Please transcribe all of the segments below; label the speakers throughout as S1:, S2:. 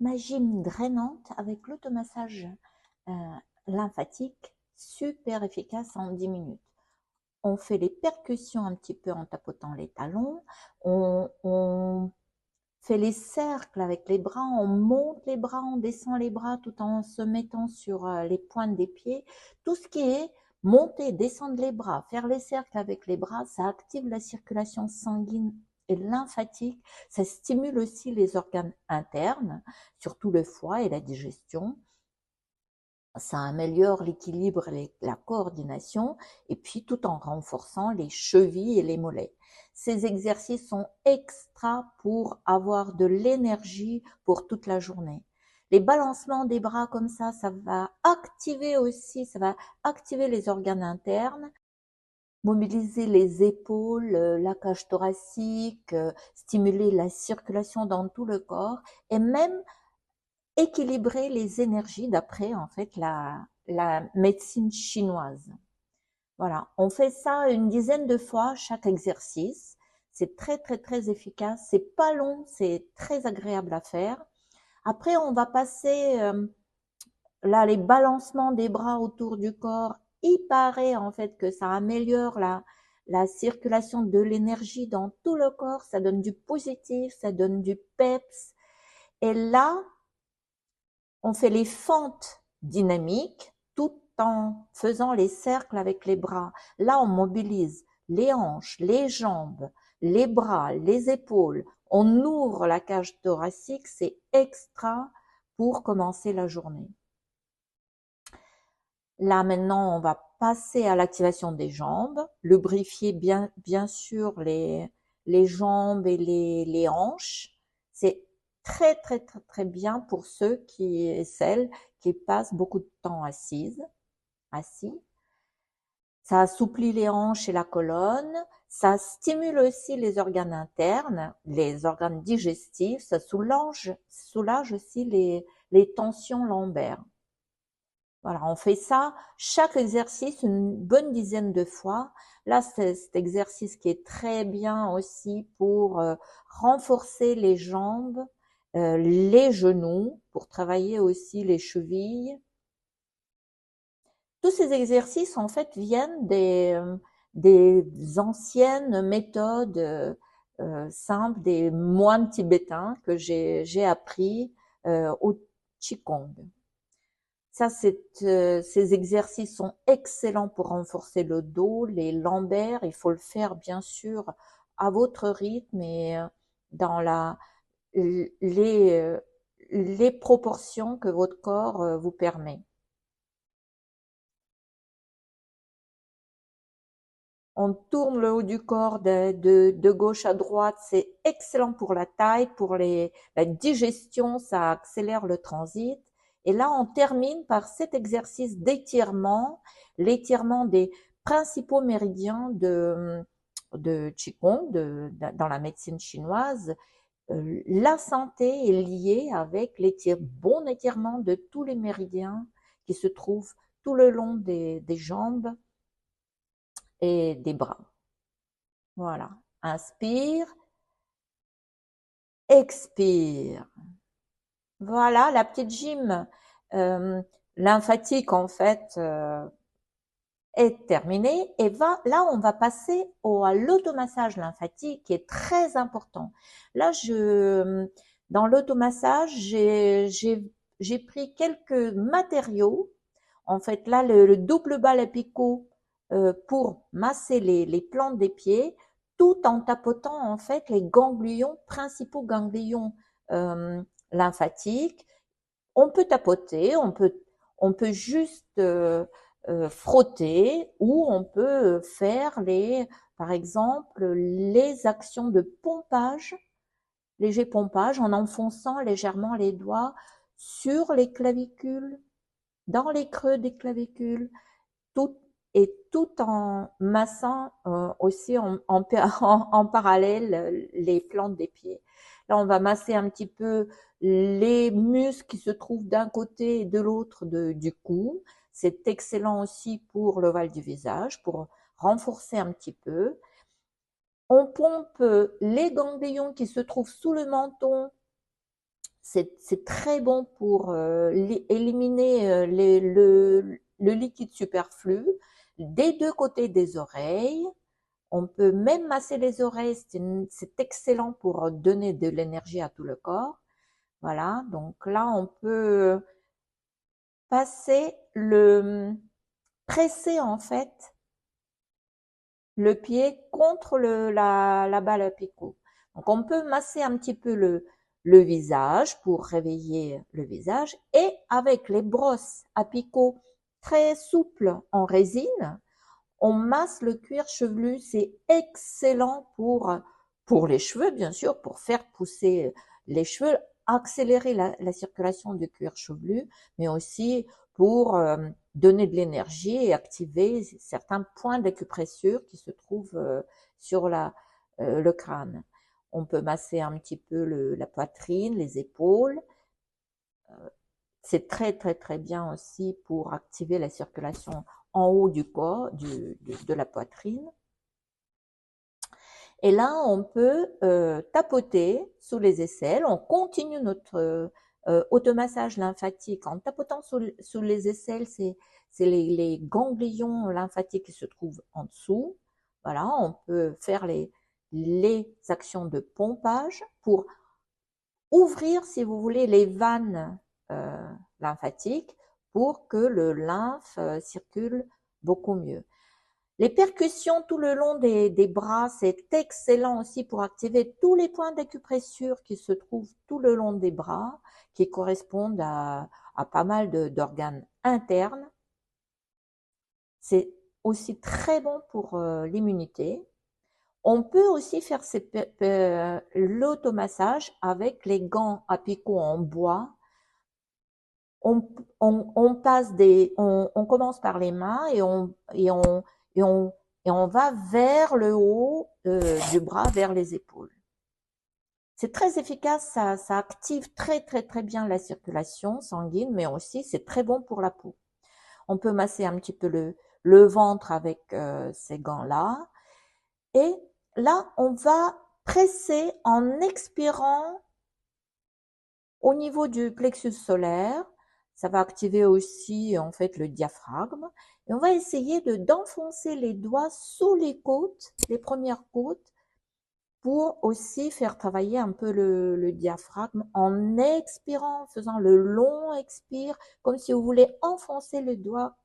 S1: ma gym drainante avec l'automassage euh, lymphatique, super efficace en 10 minutes. On fait les percussions un petit peu en tapotant les talons, on fait les cercles avec les bras, on monte les bras, on descend les bras tout en se mettant sur les pointes des pieds. Tout ce qui est monter, descendre les bras, faire les cercles avec les bras, ça active la circulation sanguine et lymphatique. Ça stimule aussi les organes internes, surtout le foie et la digestion. Ça améliore l'équilibre et la coordination, et puis tout en renforçant les chevilles et les mollets. Ces exercices sont extra pour avoir de l'énergie pour toute la journée. Les balancements des bras comme ça va activer aussi, ça va activer les organes internes, mobiliser les épaules, la cage thoracique, stimuler la circulation dans tout le corps, et même équilibrer les énergies d'après en fait la médecine chinoise. Voilà, on fait ça une dizaine de fois chaque exercice. C'est très très très efficace. C'est pas long, c'est très agréable à faire. Après, on va passer là les balancements des bras autour du corps. Il paraît en fait que ça améliore la circulation de l'énergie dans tout le corps. Ça donne du positif, ça donne du peps. Et là, on fait les fentes dynamiques tout en faisant les cercles avec les bras. Là, on mobilise les hanches, les jambes, les bras, les épaules. On ouvre la cage thoracique, c'est extra pour commencer la journée. Là, maintenant, on va passer à l'activation des jambes, lubrifier bien sûr les jambes et les hanches. C'est très, très, très, très bien pour ceux et celles qui passent beaucoup de temps assis. Ça assouplit les hanches et la colonne. Ça stimule aussi les organes internes, les organes digestifs. Ça soulage aussi les tensions lombaires. Voilà, on fait ça chaque exercice une bonne dizaine de fois. Là, c'est cet exercice qui est très bien aussi pour renforcer les jambes, les genoux, pour travailler aussi les chevilles. Tous ces exercices, en fait, viennent des anciennes méthodes simples des moines tibétains que j'ai appris au Qigong. Ça, ces exercices sont excellents pour renforcer le dos, les lombaires. Il faut le faire, bien sûr, à votre rythme et dans les, les proportions que votre corps vous permet. On tourne le haut du corps de gauche à droite. C'est excellent pour la taille, pour la digestion. Ça accélère le transit. Et là, on termine par cet exercice d'étirement, l'étirement des principaux méridiens de Qigong, dans la médecine chinoise. La santé est liée avec bon étirement de tous les méridiens qui se trouvent tout le long des jambes et des bras. Voilà. Inspire, expire. Voilà, la petite gym lymphatique en fait est terminée et là on va passer à l'automassage lymphatique qui est très important. Là dans l'automassage j'ai pris quelques matériaux. En fait là le double bal à picot pour masser les plantes des pieds tout en tapotant en fait les ganglions, principaux ganglions euh, lymphatiques. On peut tapoter, on peut juste frotter ou on peut faire par exemple, les actions de pompage, léger pompage en enfonçant légèrement les doigts sur les clavicules, dans les creux des clavicules, tout tout en massant aussi en parallèle les plantes des pieds. Là, on va masser un petit peu les muscles qui se trouvent d'un côté et de l'autre du cou. C'est excellent aussi pour l'ovale du visage, pour renforcer un petit peu. On pompe les ganglions qui se trouvent sous le menton, C'est très bon pour éliminer le liquide superflu des deux côtés des oreilles. On peut même masser les oreilles, c'est excellent pour donner de l'énergie à tout le corps. Voilà, donc là on peut passer presser en fait le pied contre la balle à picot. Donc on peut masser un petit peu le visage pour réveiller le visage et avec les brosses à picot très souples en résine, on masse le cuir chevelu. C'est excellent pour les cheveux, bien sûr, pour faire pousser les cheveux, accélérer la circulation du cuir chevelu, mais aussi pour donner de l'énergie et activer certains points d'acupressure qui se trouvent sur le crâne. On peut masser un petit peu la poitrine, les épaules. C'est très très très bien aussi pour activer la circulation en haut du corps, de la poitrine. Et là, on peut tapoter sous les aisselles. On continue notre automassage lymphatique en tapotant sous les aisselles. C'est les ganglions lymphatiques qui se trouvent en dessous. Voilà, on peut faire les actions de pompage pour ouvrir, si vous voulez, les vannes lymphatiques pour que le lymphe circule beaucoup mieux. Les percussions tout le long des bras, c'est excellent aussi pour activer tous les points d'acupressure qui se trouvent tout le long des bras, qui correspondent à pas mal d'organes internes. C'est aussi très bon pour l'immunité. On peut aussi faire l'automassage avec les gants à picot en bois. On passe on commence par les mains et on va vers le haut du bras, vers les épaules. C'est très efficace, ça active très très très bien la circulation sanguine, mais aussi c'est très bon pour la peau. On peut masser un petit peu le ventre avec ces gants-là. Et là, on va presser en expirant au niveau du plexus solaire. Ça va activer aussi en fait le diaphragme. Et on va essayer d'enfoncer les doigts sous les côtes, les premières côtes, pour aussi faire travailler un peu le diaphragme en expirant, en faisant le long expire, comme si vous voulez enfoncer les doigts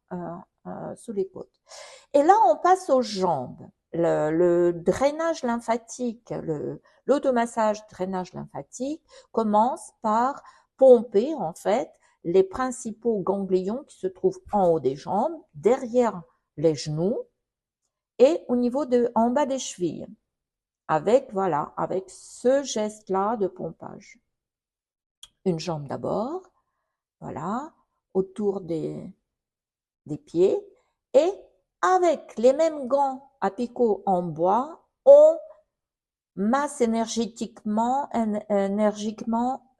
S1: sous les côtes. Et là, on passe aux jambes. Le drainage lymphatique, l'automassage drainage lymphatique commence par pomper en fait les principaux ganglions qui se trouvent en haut des jambes, derrière les genoux et au niveau en bas des chevilles. Avec ce geste-là de pompage. Une jambe d'abord, voilà, autour des pieds et avec les mêmes gants à picot en bois, on masse énergiquement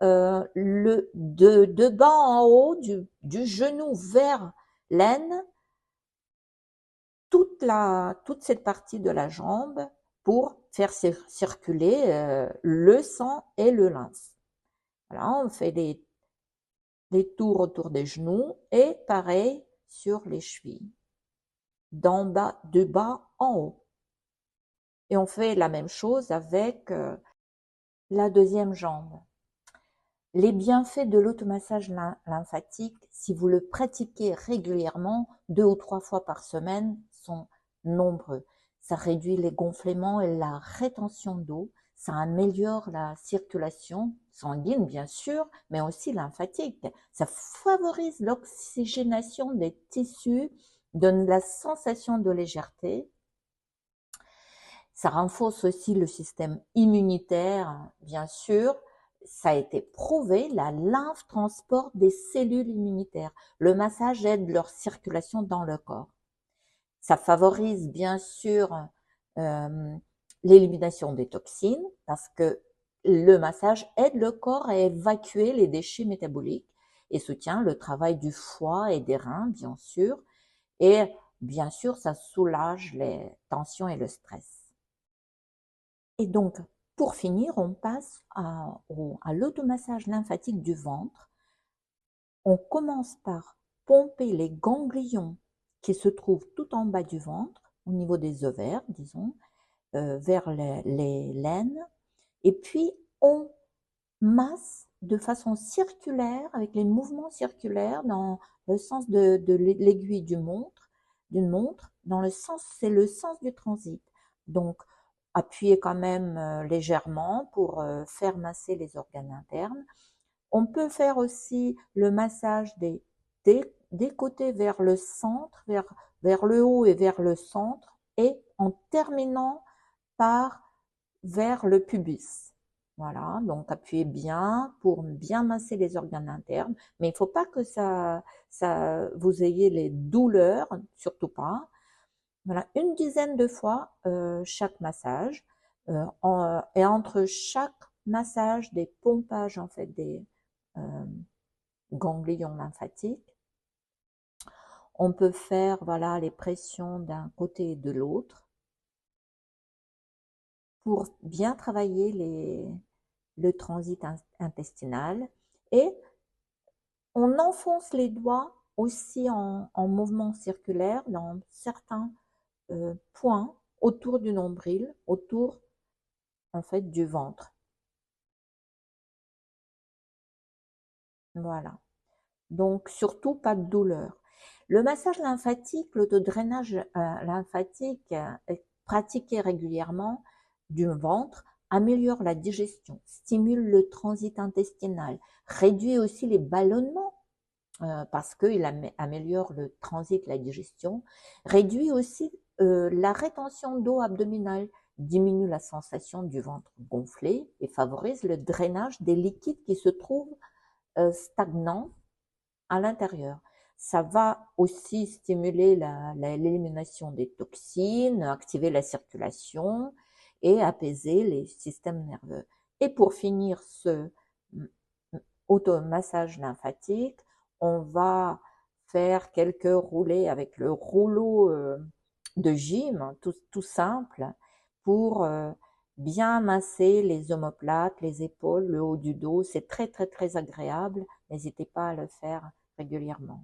S1: de bas en haut, du genou vers l'aine, toute cette partie de la jambe pour faire circuler le sang et le lymphe. Voilà, on fait des tours autour des genoux et pareil sur les chevilles, de bas en haut. Et on fait la même chose avec la deuxième jambe. Les bienfaits de l'automassage lymphatique, si vous le pratiquez régulièrement, 2 ou 3 fois par semaine, sont nombreux. Ça réduit les gonflements et la rétention d'eau, ça améliore la circulation sanguine, bien sûr, mais aussi lymphatique. Ça favorise l'oxygénation des tissus, donne la sensation de légèreté. Ça renforce aussi le système immunitaire, bien sûr. Ça a été prouvé, la lymphe transporte des cellules immunitaires. Le massage aide leur circulation dans le corps. Ça favorise bien sûr l'élimination des toxines parce que le massage aide le corps à évacuer les déchets métaboliques et soutient le travail du foie et des reins, bien sûr. Et bien sûr, ça soulage les tensions et le stress. Et donc, pour finir, on passe à l'automassage lymphatique du ventre. On commence par pomper les ganglions qui se trouvent tout en bas du ventre, au niveau des ovaires, disons, vers les l'aine, et puis on masse de façon circulaire, avec les mouvements circulaires dans le sens de l'aiguille d'une montre, dans le sens, c'est le sens du transit. Donc, appuyez quand même légèrement pour faire masser les organes internes. On peut faire aussi le massage des côtés vers le centre, vers le haut et vers le centre, et en terminant par vers le pubis. Voilà, donc appuyez bien pour bien masser les organes internes, mais il ne faut pas que vous ayez les douleurs, surtout pas. Voilà, une dizaine de fois chaque massage, et entre chaque massage, des pompages en fait des ganglions lymphatiques. On peut faire voilà les pressions d'un côté et de l'autre pour bien travailler le transit intestinal, et on enfonce les doigts aussi en mouvement circulaire dans certains points autour du nombril, autour en fait du ventre. Voilà. Donc surtout pas de douleur. Le massage lymphatique, l'autodrainage lymphatique pratiqué régulièrement du ventre améliore la digestion, stimule le transit intestinal, réduit aussi les ballonnements parce qu'il améliore le transit, la digestion, réduit aussi la rétention d'eau abdominale, diminue la sensation du ventre gonflé et favorise le drainage des liquides qui se trouvent stagnants à l'intérieur. Ça va aussi stimuler l'élimination des toxines, activer la circulation et apaiser les systèmes nerveux. Et pour finir ce automassage lymphatique, on va faire quelques roulés avec le rouleau de gym, tout simple, pour bien masser les omoplates, les épaules, le haut du dos. C'est très très très agréable. N'hésitez pas à le faire régulièrement.